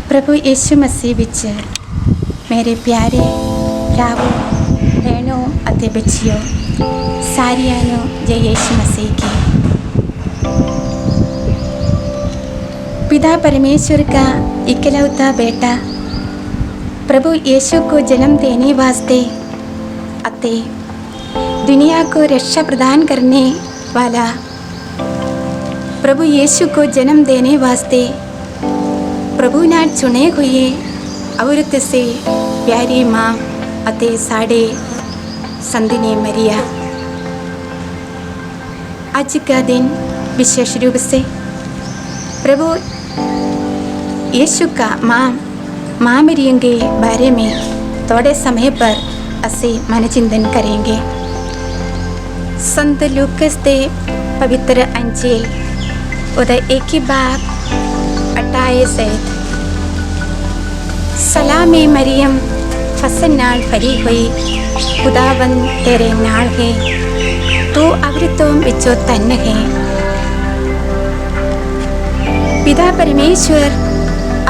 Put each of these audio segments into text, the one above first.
प्रभु यीशु मसीह विच मेरे प्यारे भरावो बहनों अते बच्चियों सारियां नु जय यीशु मसीह की। पिता परमेश्वर का इकलौता बेटा प्रभु यीशु को जन्म देने वास्ते अते दुनिया को रक्षा प्रदान करने वाला प्रभु यीशु को जन्म देने वास्ते प्रभु ने चुने हुए औरत से प्यारी माँ अते साढ़े संदिनी मरिया। आज का दिन विशेष रूप से प्रभु यीशु का माँ मरियम के बारे में थोड़े समय पर असे मनचिंतन करेंगे। संत लूकास दे पवित्र अंजील उधर 1 बाब 28 सलामे मरियम फसन नाल भरी हुई खुदावन तेरे नाल है तू अवृतों विचों धन है। पिता परमेश्वर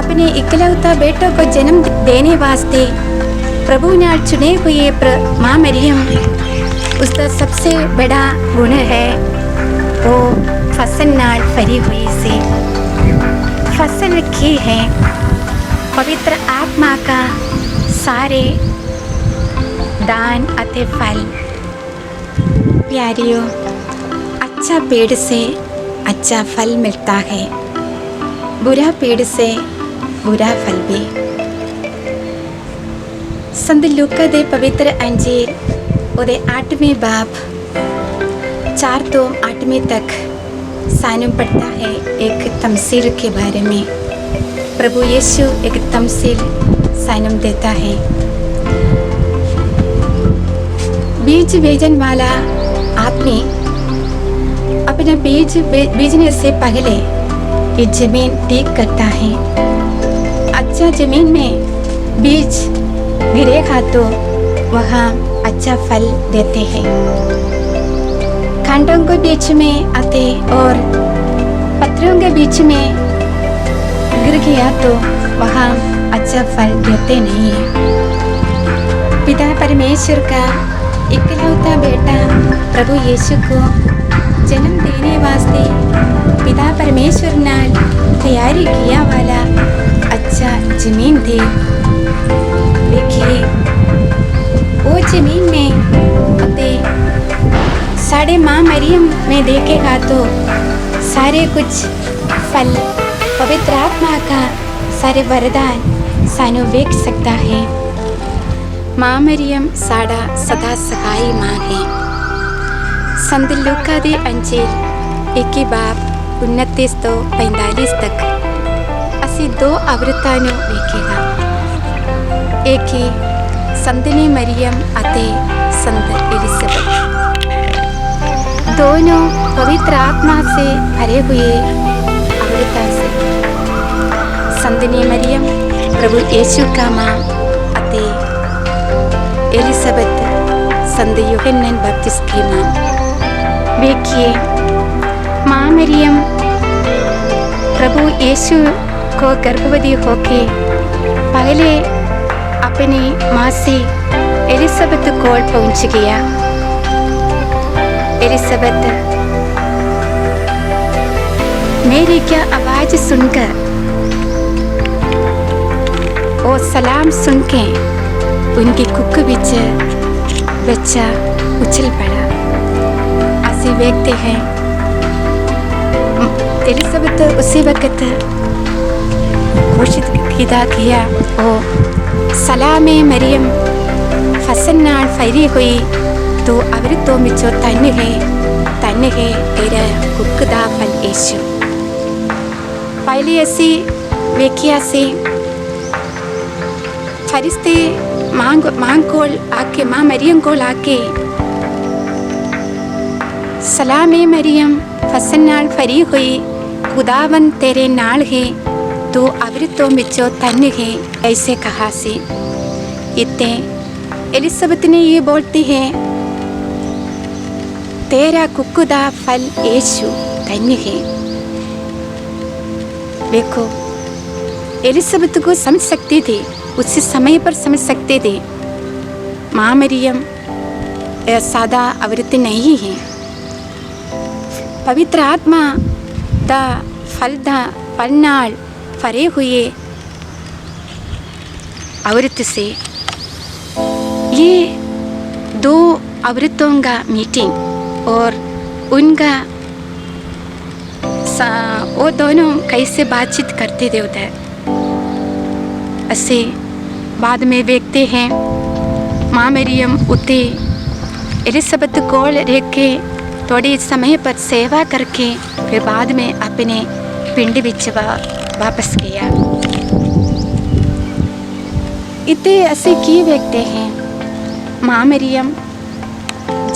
अपने इकलौता बेटों को जन्म देने वास्ते प्रभु ने चुने हुए माँ मरियम उसका सबसे बड़ा गुण है वो फसन नाल भरी हुई से फसल रखी है पवित्र आत्मा का सारे दान अते फल। प्यारियों, अच्छा पेड़ से अच्छा फल मिलता है, बुरा पेड़ से बुरा फल भी। संत लूका दे पवित्र अंजील उदे 8वें बाब 4 तो 8वें तक सानू पढ़ता है एक तमसील के बारे में। प्रभु यीशु एक तमसील सानू देता है। बीज बेचने वाला आदमी अपना बीज बीजने से पहले ये जमीन ठीक करता है। अच्छा जमीन में बीज गिरेगा तो वहाँ अच्छा फल देते हैं। कांटों के बीच में आते और पत्थरों के बीच में गिर गया तो वहाँ अच्छा फल देते नहीं है। पिता परमेश्वर का इकलौता बेटा प्रभु यीशु को जन्म देने वास्ते पिता परमेश्वर ने तैयारी किया वाला अच्छा जमीन थी। देखिए वो जमीन में अते साढ़े माँ मरियम में देखेगा तो सारे कुछ फल पवित्र आत्मा का सारे वरदान सानू देख सकता है। माँ मरियम साड़ा सदा सहाय माँ है। संत लूका दे अंजील 1 बाब 29 तो 45 तक असी 2 अवृत्तां नू वेखेगा। एक ही संतनी मरियम अते संत एलिजाबेथ दोनों पवित्र आत्मा से भरे हुए अमृता से। संतनी मरियम प्रभु यीशु का माँ अते एलिजाबेथ संत यूहन्ना बपतिस्मा की माँ। देखिए माँ मरियम प्रभु यीशु को गर्भवती होके पहले अपनी माँ से एलिजाबेथ कोल पहुँच गया। एलिजाबेथ मेरी क्या आवाज़ सुनकर वो सलाम सुन के उनकी कुक बिच बच्चा उछल पड़ा। ऐसे देखते हैं एलिजाबेथ उसी वक्त घोषित किया ओ सलामे मरियम फसन्नाल फैरी हुई तो अवृतो मिचो तन्ने है तेरा कुक दा फल यीशु। पहले ऐसी वेखिया से फरिश्ते मां कोल आके मां मरियम कोल आके सलामे मरियम फसन्नाल फरी हुई खुदावन तेरे नाल है तो अवृतो मिचो तन्ने है ऐसे कहा से। इतने एलिजाबेथ ने ये बोलती है तेरा कुक दा फल यीशु धन्य है। देखो एलिजाबेथ को समझ सकती थी, उसी समय पर समझ सकते थे माँ मरियम सादा अवृत नहीं है। पवित्र आत्मा दा फल नाल फरे हुए अवृत से ये दो अवृतों का मीटिंग और उनका वो दोनों कैसे बातचीत करते थे उधर। ऐसे बाद में देखते हैं माँ मरियम उते एलिजाबेथ कोल रह के थोड़ी समय पर सेवा करके फिर बाद में अपने पिंड विच वापस गया। इतने ऐसे की देखते हैं माँ मरियम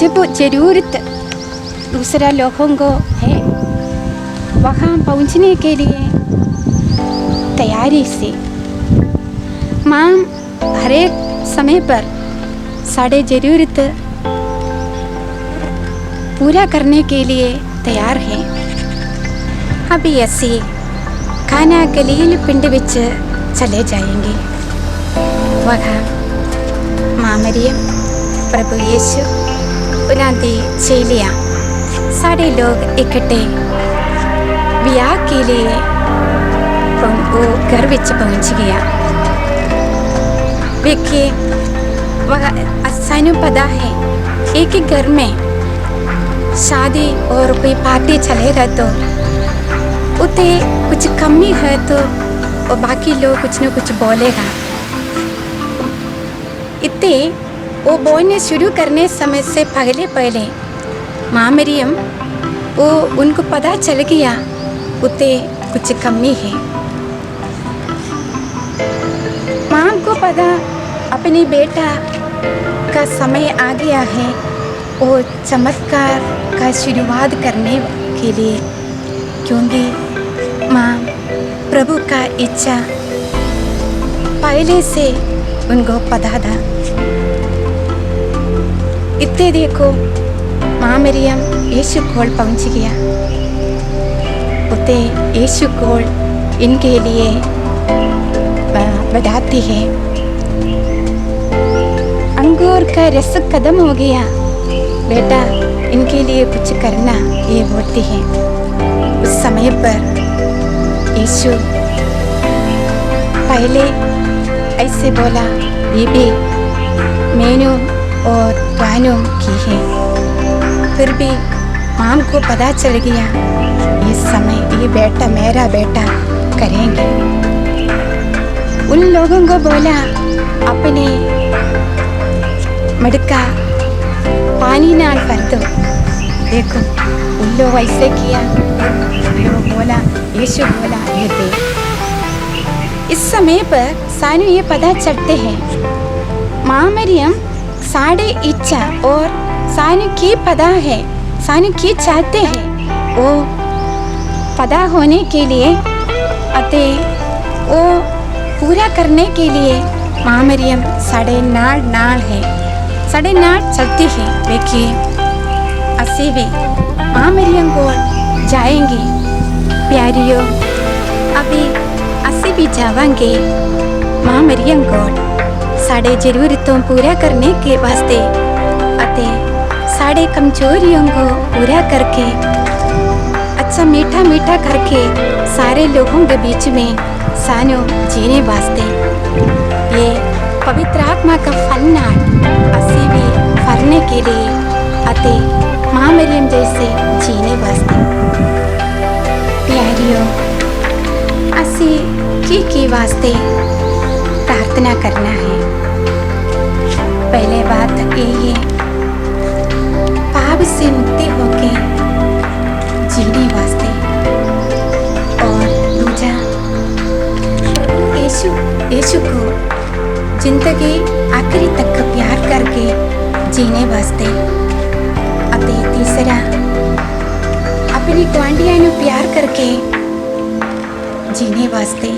जब जरूरत दूसरा लोगों को है वहाँ पहुँचने के लिए तैयारी से माँ हर एक समय पर साढ़े जरूरत पूरा करने के लिए तैयार है। अभी ऐसे खाना गलील पिंड विच चले जाएंगे। वहाँ माँ मरियम प्रभु यीशु उन्होंने चेलियाँ सारे लोग इकट्ठे विवाह के लिए वो घर विच पहुँच गया। देखिए वह सानू पता है एक ही घर में शादी और कोई पार्टी चलेगा तो उते कुछ कमी है तो और बाकी लोग कुछ न कुछ बोलेगा। इतने वो बोलने शुरू करने समय से पहले माँ मरियम वो उनको पता चल गया उते कुछ कमी है। माँ को पता अपने बेटा का समय आ गया है वो चमत्कार का शुरुआत करने के लिए, क्योंकि माँ प्रभु का इच्छा पहले से उनको पता था। इतने देखो माँ मरियम यीशु कोल पहुँच गया। उते यीशु कोल इनके लिए बताती है अंगूर का रस खत्म हो गया बेटा इनके लिए कुछ करना, ये बोलती है। उस समय पर यीशु पहले ऐसे बोला बीबी मैनू और रानू की है। फिर भी माँ को पता चल गया इस समय ये बेटा मेरा बेटा करेंगे। उन लोगों को बोला अपने मटका पानी नाल भर दो। देखो उन लोग ऐसे किया, वो बोला यीशु बोला ये दे। इस समय पर सानू ये पता चलते हैं माँ मरियम साढ़े इच्छा और सानू की पता है, सानू की चाहते हैं वो पता होने के लिए अते वो पूरा करने के लिए माँ मरियम साढ़े नाल है, साढ़े नाल चलती है। देखिए असी भी माँ मरियम को जाएंगी प्यारियों, अभी असी भी जावांगे माँ मरियम को साढ़े जरूरतों पूरा करने के वास्ते अते साढ़े कमजोरियों को पूरा करके अच्छा मीठा मीठा करके सारे लोगों के बीच में सानू जीने वास्ते ये पवित्र आत्मा का फल नाल असी भी फरने के लिए अते माँ मरियम जैसे जीने वास्ते। प्यारियो असी की वास्ते प्रार्थना करना है। पहले बात ये है पाप से मुक्ति होके जीने वास्ते, और दूसरा यीशु को जिंदगी आखिरी तक प्यार करके जीने वास्ते, अते तीसरा अपनी गुआंढियां नू प्यार करके जीने वास्ते,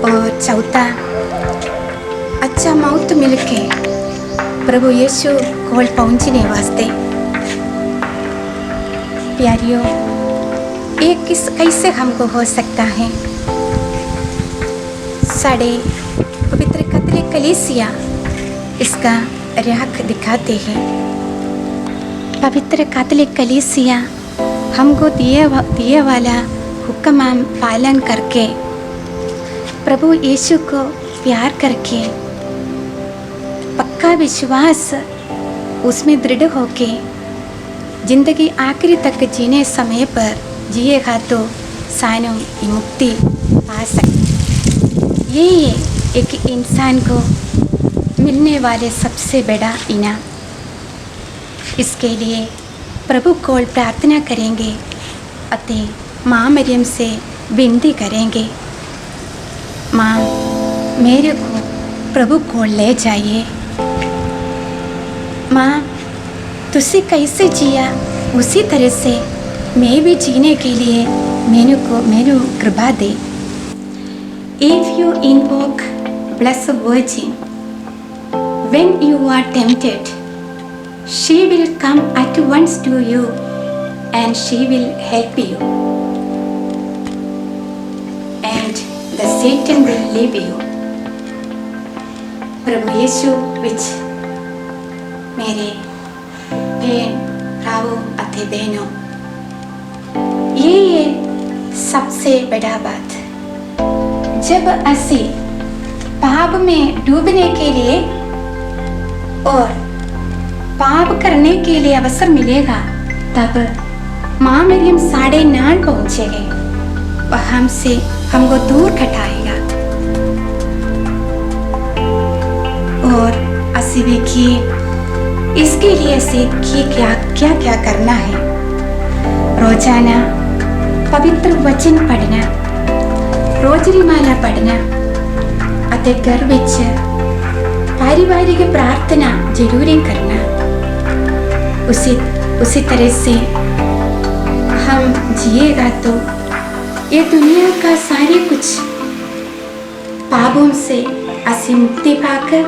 और चौथा अच्छा मौत मिलके प्रभु यीशु कोल पहुंचने वास्ते। प्यारियों, ये कैसे हमको हो सकता है? साढ़े पवित्र कैथोलिक कलीसिया इसका राह दिखाते हैं। पवित्र कैथोलिक कलीसिया हमको दिए वाला हुक्म पालन करके प्रभु यीशु को प्यार करके पक्का विश्वास उसमें दृढ़ होके जिंदगी आखिरी तक जीने समय पर जिएगा तो सानू मुक्ति पा सकते। ये एक इंसान को मिलने वाले सबसे बड़ा इनाम। इसके लिए प्रभु को प्रार्थना करेंगे अते माँ मरियम से विनती करेंगे, माँ मेरे को प्रभु को ले जाइए। माँ तुसी कैसे जिया उसी तरह से मैं भी जीने के लिए मेनू कृपा दे। If you invoke Blessed Virgin when you are tempted, she will come at once to you and she will help you, and the Satan will leave you। प्रभु यीशु विच मेरे बहन भरावो अते बहनों, ये सबसे बड़ा बात। जब असी पाप में डूबने के लिए और पाप करने के लिए अवसर मिलेगा, तब माँ मरियम साढ़े नाल पहुँचेगी, वह हमको दूर हटाएगा। और असी देखिए इसके लिए असी क्या करना है। रोजाना पवित्र वचन पढ़ना, रोजरी माला पढ़ना, अते घर विच पारिवारिक प्रार्थना जरूरी करना। उसी तरह से हम जिएगा तो ये दुनिया का सारे कुछ पापों से असी मुक्ति पाकर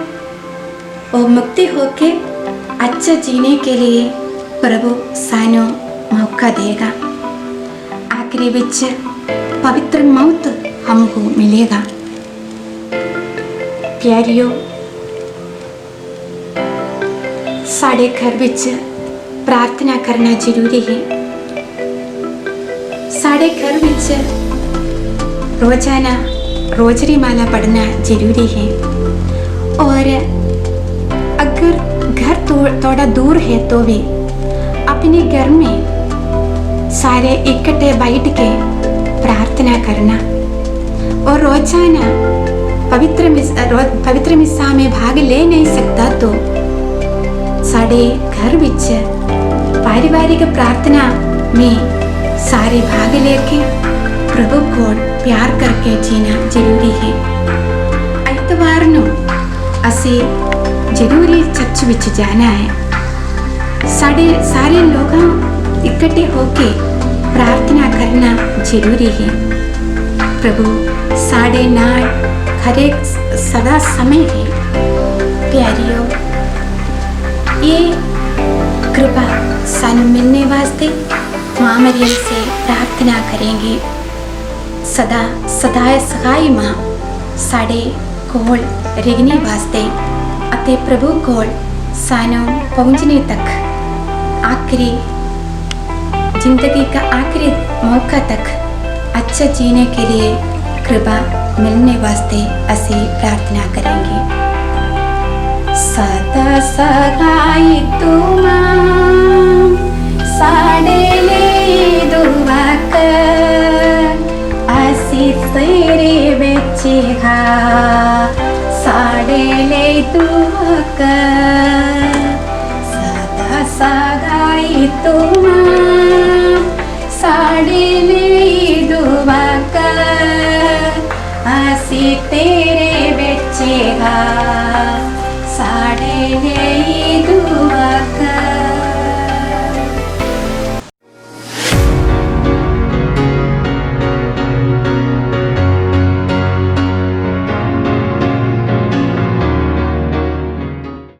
और मुक्ति होके अच्छा जीने के लिए प्रभु सानू मौका देगा। आखिरी विच पवित्र मौत हमको मिलेगा। प्यारियों, साढ़े घर विच प्रार्थना करना जरूरी है। साढ़े घर विच रोजाना रोजरी माला पढ़ना जरूरी है। और अगर घर थोड़ा दूर है तो भी अपने घर में सारे इकट्ठे बैठ के प्रार्थना करना, और रोजाना पवित्र मिसा में भाग ले नहीं सकता तो साढ़े घर विच पारिवारिक प्रार्थना में सारे भाग लेके प्रभु को प्यार करके जीना जरूरी है। इतवार नू असी जरूरी चर्च विच जाना है। सारे लोग इकट्ठे होके प्रार्थना करना जरूरी है। प्रभु साढ़े नाल हरेक सदा समय है। प्यारियों, ये कृपा सानू मिलने वास्ते माँ मरियम से प्रार्थना करेंगे। सदा सहाय माँ साढ़े कोल रहने वास्ते अते प्रभु कोल सानू पहुँचने तक आखिरी जिंदगी का आखिरी मौका तक अच्छा जीने के लिए कृपा मिलने वास्ते असी प्रार्थना करेंगे। सदा सगाई तुमा साडे ले दुआ कर असी तेरे बेचे हा साडे ले दुआ कर सदा सगाई तुमा